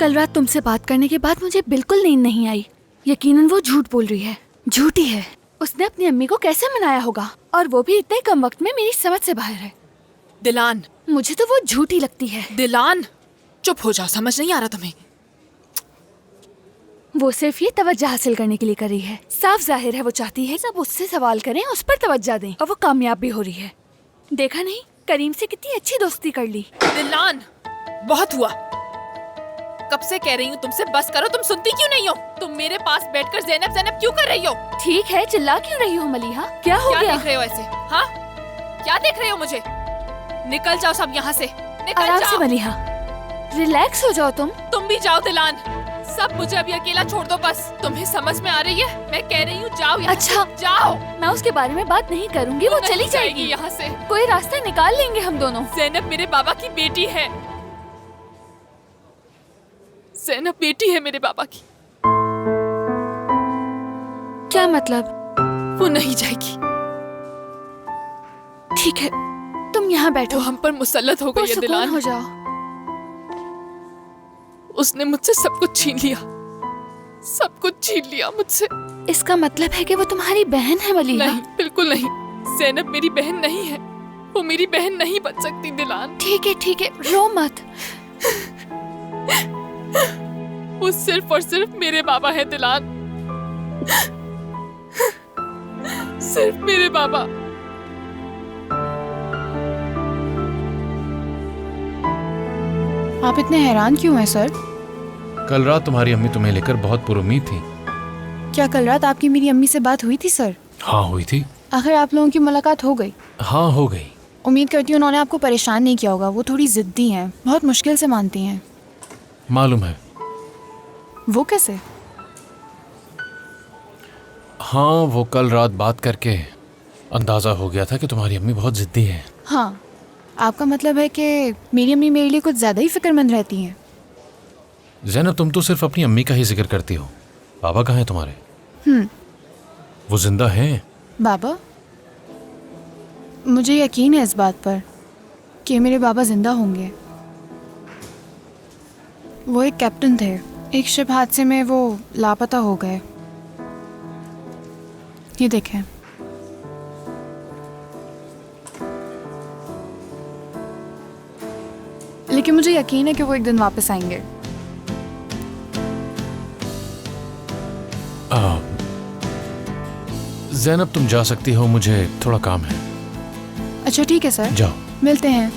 कल रात तुमसे बात करने के बाद मुझे बिल्कुल नींद नहीं आई। यकीनन वो झूठ बोल रही है, झूठी है। उसने अपनी अम्मी को कैसे मनाया होगा, और वो भी इतने कम वक्त में मेरी समझ से बाहर है। दिलान, मुझे तो वो झूठी लगती है। दिलान चुप हो जाओ, समझ नहीं आ रहा तुम्हें? वो सिर्फ ये तवज्जो हासिल करने के लिए कर रही है। साफ जाहिर है वो चाहती है सब उससे सवाल करें, उस पर तवज्जो दें, और वो कामयाब भी हो रही है। देखा नहीं, करीम से कितनी अच्छी दोस्ती कर ली। दिलान बहुत हुआ, कब से कह रही हूँ तुमसे बस करो, तुम सुनती क्यों नहीं हो? तुम मेरे पास बैठकर ज़ैनब ज़ैनब क्यों कर रही हो? ठीक है, चिल्ला क्यों रही हो मलिहा? क्या हो गया? देख रहे हो ऐसे? हाँ, क्या देख रहे हो मुझे? निकल जाओ सब यहाँ से, निकल आराम जाओ। से मलिहा, रिलैक्स हो जाओ तुम भी जाओ दिलान, सब मुझे अभी अकेला छोड़ दो बस। तुम्हें समझ में आ रही है? मैं कह रही हूँ जाओ यहाँ अच्छा से, जाओ। मैं उसके बारे में बात नहीं करूँगी, वो चली जाएगी यहाँ से। कोई रास्ता निकाल लेंगे हम दोनों। ज़ैनब मेरे बाबा की बेटी है, ज़ैनब बेटी है मेरे बाबा की। क्या मतलब? वो नहीं जाएगी। ठीक है, तुम यहाँ बैठो, वो हम पर मुसल्लत हो गई है दिलान। हो जाओ। उसने मुझसे सब कुछ छीन लिया, सब कुछ छीन लिया मुझसे। इसका मतलब है कि वो तुम्हारी बहन है मलिहा? नहीं, बिल्कुल नहीं। ज़ैनब मेरी बहन नहीं है, वो मेरी बहन नहीं बन सकती दिलान। ठीक है, रो मत। वो सिर्फ और सिर्फ मेरे बाबा है दिलान, सिर्फ मेरे बाबा। आप इतने हैरान क्यों हैं सर? कल रात तुम्हारी अम्मी तुम्हें लेकर बहुत पुरुम्मीद थी। क्या कल रात आपकी मेरी अम्मी से बात हुई थी सर? हाँ हुई थी। आखिर आप लोगों की मुलाकात हो गई? हाँ हो गई। उम्मीद करती हूँ उन्होंने आपको परेशान नहीं किया होगा। वो थोड़ी जिद्दी हैं, बहुत मुश्किल से मानती हैं। मालूम है। वो कैसे? हाँ, वो कल रात बात करके अंदाजा हो गया था कि तुम्हारी अम्मी बहुत जिद्दी है। हाँ, आपका मतलब है कि मेरी अम्मी मेरे लिए कुछ ज़्यादा ही फिक्रमंद रहती हैं। ज़ैनब, तुम तो सिर्फ अपनी अम्मी का ही जिक्र करती हो। बाबा कहाँ हैं तुम्हारे? वो जिंदा हैं? बाबा? मुझे यकीन है इस बात पर कि मेरे बाबा जिंदा होंगे। वो एक कैप्टन थे, एक शिप हादसे में वो लापता हो गए। ये देखें। लेकिन मुझे यकीन है कि वो एक दिन वापस आएंगे। ज़ैनब, तुम जा सकती हो, मुझे थोड़ा काम है। अच्छा ठीक है सर, जाओ। मिलते हैं।